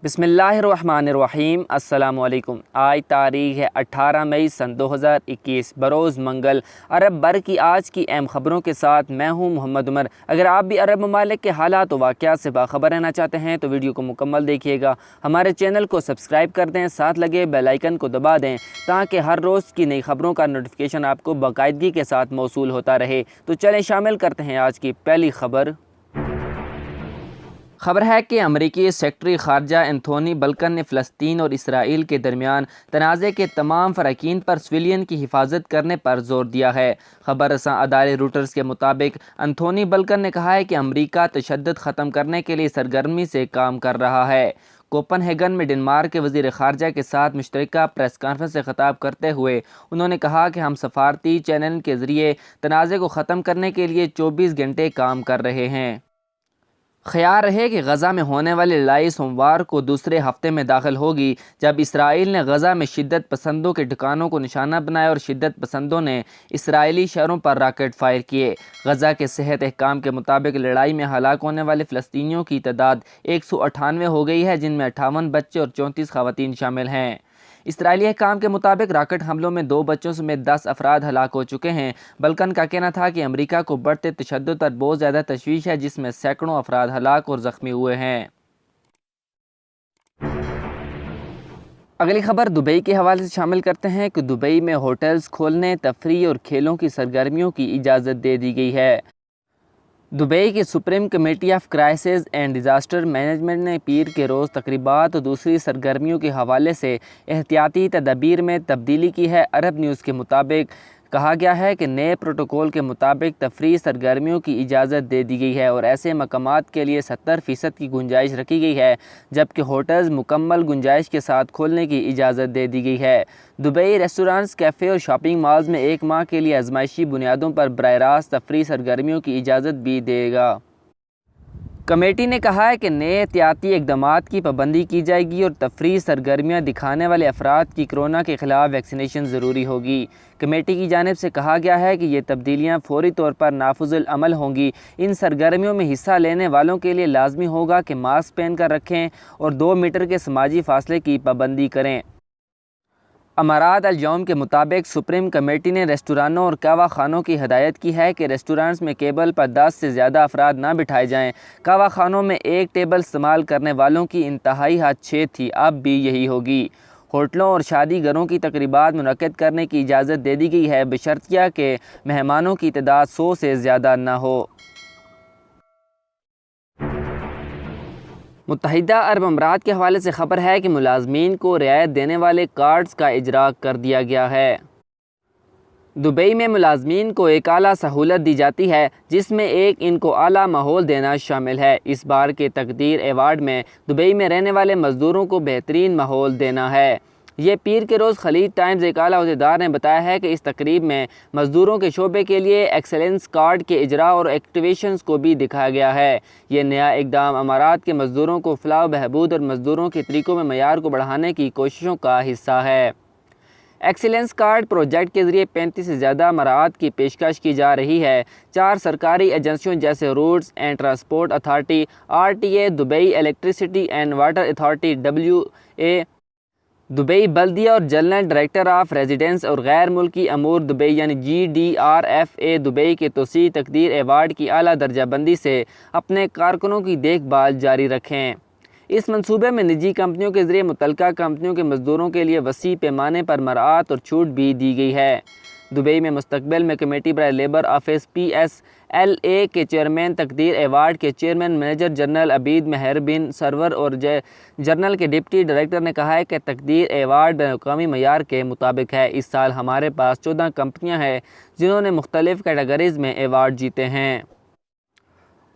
بسم اللہ الرحمن الرحیم۔ السلام علیکم۔ آج تاریخ ہے 18 مئی سن 2021 بروز منگل۔ عرب بر کی آج کی اہم خبروں کے ساتھ میں ہوں محمد عمر۔ اگر آپ بھی عرب ممالک کے حالات و واقعات سے باخبر رہنا چاہتے ہیں تو ویڈیو کو مکمل دیکھیے گا۔ ہمارے چینل کو سبسکرائب کر دیں، ساتھ لگے بیل آئیکن کو دبا دیں تاکہ ہر روز کی نئی خبروں کا نوٹیفیکیشن آپ کو باقاعدگی کے ساتھ موصول ہوتا رہے۔ تو چلیں شامل کرتے ہیں آج کی پہلی خبر۔ خبر ہے کہ امریکی سیکرٹری خارجہ انتھونی بلنکن نے فلسطین اور اسرائیل کے درمیان تنازع کے تمام فریقین پر سویلین کی حفاظت کرنے پر زور دیا ہے۔ خبر رساں ادارے روٹرز کے مطابق انتھونی بلنکن نے کہا ہے کہ امریکہ تشدد ختم کرنے کے لیے سرگرمی سے کام کر رہا ہے۔ کوپن ہیگن میں ڈنمارک کے وزیر خارجہ کے ساتھ مشترکہ پریس کانفرنس سے خطاب کرتے ہوئے انہوں نے کہا کہ ہم سفارتی چینل کے ذریعے تنازع کو ختم کرنے کے لیے 24 گھنٹے کام کر رہے ہیں۔ خیال رہے کہ غزہ میں ہونے والی لڑائی سوموار کو دوسرے ہفتے میں داخل ہوگی، جب اسرائیل نے غزہ میں شدت پسندوں کے ٹھکانوں کو نشانہ بنایا اور شدت پسندوں نے اسرائیلی شہروں پر راکٹ فائر کیے۔ غزہ کے صحت حکام کے مطابق لڑائی میں ہلاک ہونے والے فلسطینیوں کی تعداد 198 ہو گئی ہے، جن میں 58 بچے اور 34 خواتین شامل ہیں۔ اسرائیلی حکام کے مطابق راکٹ حملوں میں 2 بچوں سمیت 10 افراد ہلاک ہو چکے ہیں۔ بلکن کا کہنا تھا کہ امریکہ کو بڑھتے تشدد پر بہت زیادہ تشویش ہے، جس میں سینکڑوں افراد ہلاک اور زخمی ہوئے ہیں۔ اگلی خبر دبئی کے حوالے سے شامل کرتے ہیں کہ دبئی میں ہوٹلز کھولنے، تفریح اور کھیلوں کی سرگرمیوں کی اجازت دے دی گئی ہے۔ دبئی کی supreme committee of crisis and disaster management نے پیر کے روز تقریبات اور دوسری سرگرمیوں کے حوالے سے احتیاطی تدابیر میں تبدیلی کی ہے۔ عرب نیوز کے مطابق کہا گیا ہے کہ نئے پروٹوکول کے مطابق تفریحی سرگرمیوں کی اجازت دے دی گئی ہے اور ایسے مقامات کے لیے 70% کی گنجائش رکھی گئی ہے، جبکہ ہوٹلز مکمل گنجائش کے ساتھ کھولنے کی اجازت دے دی گئی ہے۔ دبئی ریسٹورانٹس، کیفے اور شاپنگ مالز میں 1 ماہ کے لیے آزمائشی بنیادوں پر براہ راست تفریحی سرگرمیوں کی اجازت بھی دے گا۔ کمیٹی نے کہا ہے کہ نئے احتیاطی اقدامات کی پابندی کی جائے گی اور تفریحی سرگرمیاں دکھانے والے افراد کی کورونا کے خلاف ویکسینیشن ضروری ہوگی۔ کمیٹی کی جانب سے کہا گیا ہے کہ یہ تبدیلیاں فوری طور پر نافذ العمل ہوں گی۔ ان سرگرمیوں میں حصہ لینے والوں کے لیے لازمی ہوگا کہ ماسک پہن کر رکھیں اور 2 میٹر کے سماجی فاصلے کی پابندی کریں۔ امارات اليوم کے مطابق سپریم کمیٹی نے ریستورانوں اور قہوہ خانوں کی ہدایت کی ہے کہ ریسٹورانٹس میں ٹیبل پر 10 سے زیادہ افراد نہ بٹھائے جائیں۔ قہوہ خانوں میں 1 ٹیبل استعمال کرنے والوں کی انتہائی حد 6 تھی، اب بھی یہی ہوگی۔ ہوٹلوں اور شادی گھروں کی تقریبات منعقد کرنے کی اجازت دے دی گئی ہے، بشرطیہ کہ مہمانوں کی تعداد 100 سے زیادہ نہ ہو۔ متحدہ عرب امارات کے حوالے سے خبر ہے کہ ملازمین کو رعایت دینے والے کارڈز کا اجرا کر دیا گیا ہے۔ دبئی میں ملازمین کو ایک اعلیٰ سہولت دی جاتی ہے، جس میں ان کو اعلیٰ ماحول دینا شامل ہے۔ اس بار کے تقدیر ایوارڈ میں دبئی میں رہنے والے مزدوروں کو بہترین ماحول دینا ہے۔ یہ پیر کے روز خلیج ٹائمز ایک اعلیٰ عہدیدار نے بتایا ہے کہ اس تقریب میں مزدوروں کے شعبے کے لیے ایکسیلنس کارڈ کے اجرا اور ایکٹیویشنز کو بھی دکھایا گیا ہے۔ یہ نیا اقدام امارات کے مزدوروں کو فلاح و بہبود اور مزدوروں کے طریقوں میں معیار کو بڑھانے کی کوششوں کا حصہ ہے۔ ایکسیلنس کارڈ پروجیکٹ کے ذریعے 35 سے زیادہ مراعات کی پیشکش کی جا رہی ہے۔ 4 سرکاری ایجنسیوں جیسے roads and transport authority (RTA), Dubai electricity and water authority (WA), Dubai بلدیہ اور جنرل ڈائریکٹر آف ریزیڈنس اور غیر ملکی امور دبئی یعنی GDRFA دبئی کے توسیع تقدیر ایوارڈ کی اعلیٰ درجہ بندی سے اپنے کارکنوں کی دیکھ بھال جاری رکھیں۔ اس منصوبے میں نجی کمپنیوں کے ذریعے متعلقہ کمپنیوں کے مزدوروں کے لیے وسیع پیمانے پر مراعات اور چھوٹ بھی دی گئی ہے۔ دبئی میں مستقبل میں کمیٹی برائے لیبر آفس PSLA کے چیئرمین، تقدیر ایوارڈ کے چیئرمین میجر جنرل عبید مہر بن سرور اور جنرل کے ڈپٹی ڈائریکٹر نے کہا ہے کہ تقدیر ایوارڈ بین الاقوامی معیار کے مطابق ہے۔ اس سال ہمارے پاس 14 کمپنیاں ہیں جنہوں نے مختلف کیٹیگریز میں ایوارڈ جیتے ہیں۔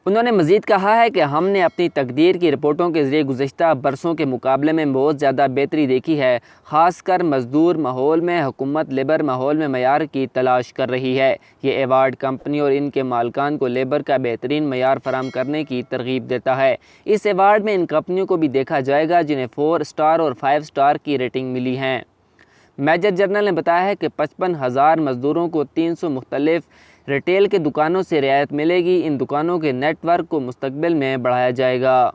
انہوں نے مزید کہا ہے کہ ہم نے اپنی تقدیر کی رپورٹوں کے ذریعے گزشتہ برسوں کے مقابلے میں بہت زیادہ بہتری دیکھی ہے، خاص کر مزدور ماحول میں۔ حکومت لیبر ماحول میں معیار کی تلاش کر رہی ہے۔ یہ ایوارڈ کمپنی اور ان کے مالکان کو لیبر کا بہترین معیار فراہم کرنے کی ترغیب دیتا ہے۔ اس ایوارڈ میں ان کمپنیوں کو بھی دیکھا جائے گا جنہیں 4 سٹار اور 5 سٹار کی ریٹنگ ملی ہے۔ میجر جنرل نے بتایا ہے کہ 55,000 مزدوروں کو 300 مختلف ریٹیل کے دکانوں سے رعایت ملے گی۔ ان دکانوں کے نیٹ ورک کو مستقبل میں بڑھایا جائے گا۔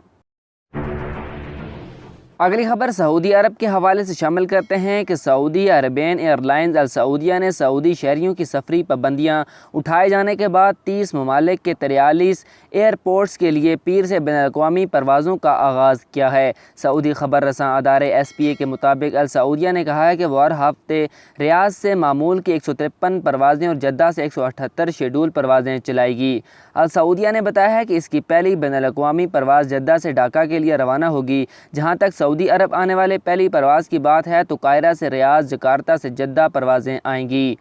اگلی خبر سعودی عرب کے حوالے سے شامل کرتے ہیں کہ سعودی عربین ایئر لائنز السعودیہ نے سعودی شہریوں کی سفری پابندیاں اٹھائے جانے کے بعد 30 ممالک کے 43 ایئرپورٹس کے لیے پیر سے بین الاقوامی پروازوں کا آغاز کیا ہے۔ سعودی خبر رساں ادارے SPA کے مطابق السعودیہ نے کہا ہے کہ وہ ہر ہفتے ریاض سے معمول کی 153 پروازیں اور جدہ سے 178 شیڈول پروازیں چلائے گی۔ السعودیہ نے بتایا ہے کہ اس کی پہلی بین الاقوامی پرواز جدہ سے ڈھاکہ کے لیے روانہ ہوگی۔ جہاں تک سعودی عرب آنے والے پہلی پرواز کی بات ہے تو قاہرہ سے ریاض، جکارتہ سے جدہ پروازیں آئیں گی۔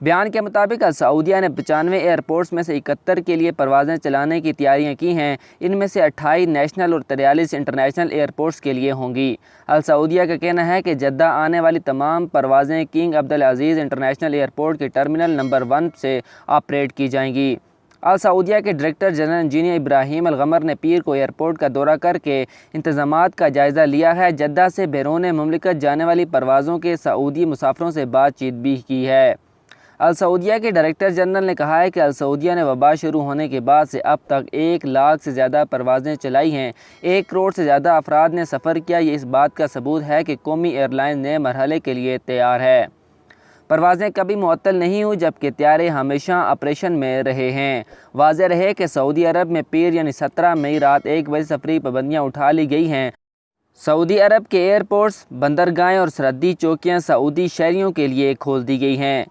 بیان کے مطابق السعودیہ نے 95 ایئرپورٹس میں سے 71 کے لیے پروازیں چلانے کی تیاریاں کی ہیں۔ ان میں سے 28 نیشنل اور 43 انٹرنیشنل ایئرپورٹس کے لیے ہوں گی۔ السعودیہ کا کہنا ہے کہ جدہ آنے والی تمام پروازیں کنگ عبدالعزیز انٹرنیشنل ایئرپورٹ کے ٹرمینل نمبر 1 سے آپریٹ کی جائیں گی۔ السعودیہ کے ڈائریکٹر جنرل انجینئر ابراہیم الغمر نے پیر کو ایئرپورٹ کا دورہ کر کے انتظامات کا جائزہ لیا ہے۔ جدہ سے بیرون مملکت جانے والی پروازوں کے سعودی مسافروں سے بات چیت بھی کی ہے۔ السعودیہ کے ڈائریکٹر جنرل نے کہا ہے کہ السعودیہ نے وبا شروع ہونے کے بعد سے اب تک 1 لاکھ سے زیادہ پروازیں چلائی ہیں۔ 1 کروڑ سے زیادہ افراد نے سفر کیا۔ یہ اس بات کا ثبوت ہے کہ قومی ایئر لائن نئے مرحلے کے لیے تیار ہے۔ پروازیں کبھی معطل نہیں ہوئی جبکہ طیارے ہمیشہ آپریشن میں رہے ہیں۔ واضح رہے کہ سعودی عرب میں پیر یعنی 17 مئی رات 1 بجے سفری پابندیاں اٹھا لی گئی ہیں۔ سعودی عرب کے ایئرپورٹس، بندرگاہیں اور سرحدی چوکیاں سعودی شہریوں کے لیے کھول دی گئی ہیں۔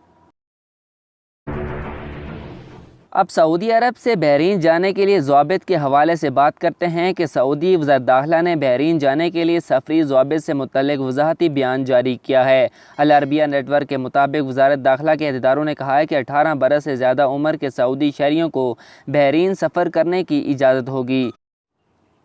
اب سعودی عرب سے بحرین جانے کے لیے ضوابط کے حوالے سے بات کرتے ہیں کہ سعودی وزارت داخلہ نے بحرین جانے کے لیے سفری ضوابط سے متعلق وضاحتی بیان جاری کیا ہے۔ العربیہ نیٹ ورک کے مطابق وزارت داخلہ کے عہدیداروں نے کہا ہے کہ 18 برس سے زیادہ عمر کے سعودی شہریوں کو بحرین سفر کرنے کی اجازت ہوگی۔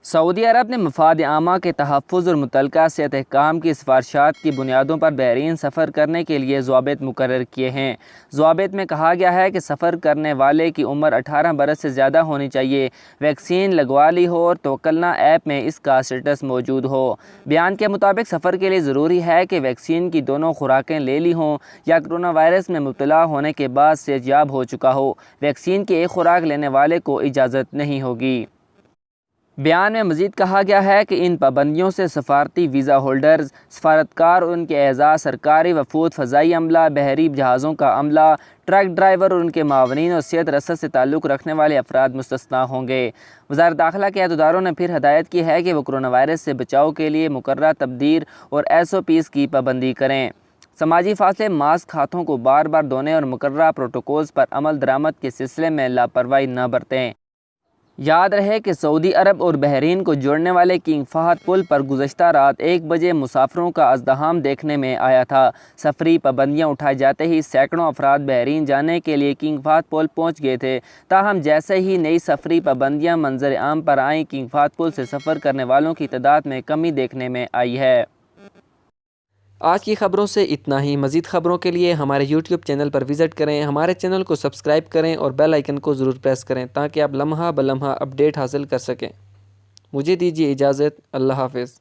سعودی عرب نے مفاد عامہ کے تحفظ اور متعلقہ صحت حکام کی سفارشات کی بنیادوں پر بحرین سفر کرنے کے لیے ضوابط مقرر کیے ہیں۔ ضوابط میں کہا گیا ہے کہ سفر کرنے والے کی عمر 18 برس سے زیادہ ہونی چاہیے، ویکسین لگوا لی ہو اور توکلنا ایپ میں اس کا سٹیٹس موجود ہو۔ بیان کے مطابق سفر کے لیے ضروری ہے کہ ویکسین کی دونوں خوراکیں لے لی ہوں یا کرونا وائرس میں مبتلا ہونے کے بعد صحت یاب ہو چکا ہو۔ ویکسین کی ایک خوراک لینے والے کو اجازت نہیں ہوگی۔ بیان میں مزید کہا گیا ہے کہ ان پابندیوں سے سفارتی ویزا ہولڈرز، سفارتکار اور ان کے اعزاز، سرکاری وفود، فضائی عملہ، بحری جہازوں کا عملہ، ٹرک ڈرائیور اور ان کے معاونین اور صحت رسد سے تعلق رکھنے والے افراد مستثنیٰ ہوں گے۔ وزارت داخلہ کے عہدیداروں نے پھر ہدایت کی ہے کہ وہ کرونا وائرس سے بچاؤ کے لیے مقررہ تبدیل اور SOPs کی پابندی کریں۔ سماجی فاصلے، ماسک، ہاتھوں کو بار بار دھونے اور مقررہ پروٹوکولز پر عمل درآمد کے سلسلے میں لاپرواہی نہ برتیں۔ یاد رہے کہ سعودی عرب اور بحرین کو جوڑنے والے کنگ فہد پل پر گزشتہ رات 1 بجے مسافروں کا ازدحام دیکھنے میں آیا تھا۔ سفری پابندیاں اٹھائے جاتے ہی سینکڑوں افراد بحرین جانے کے لیے کنگ فہد پل پہنچ گئے تھے۔ تاہم جیسے ہی نئی سفری پابندیاں منظر عام پر آئیں، کنگ فہد پل سے سفر کرنے والوں کی تعداد میں کمی دیکھنے میں آئی ہے۔ آج کی خبروں سے اتنا ہی۔ مزید خبروں کے لیے ہمارے YouTube چینل پر وزٹ کریں، ہمارے چینل کو سبسکرائب کریں اور بیل آئیکن کو ضرور پریس کریں تاکہ آپ لمحہ بلمحہ اپڈیٹ حاصل کر سکیں۔ مجھے دیجیے اجازت۔ اللہ حافظ۔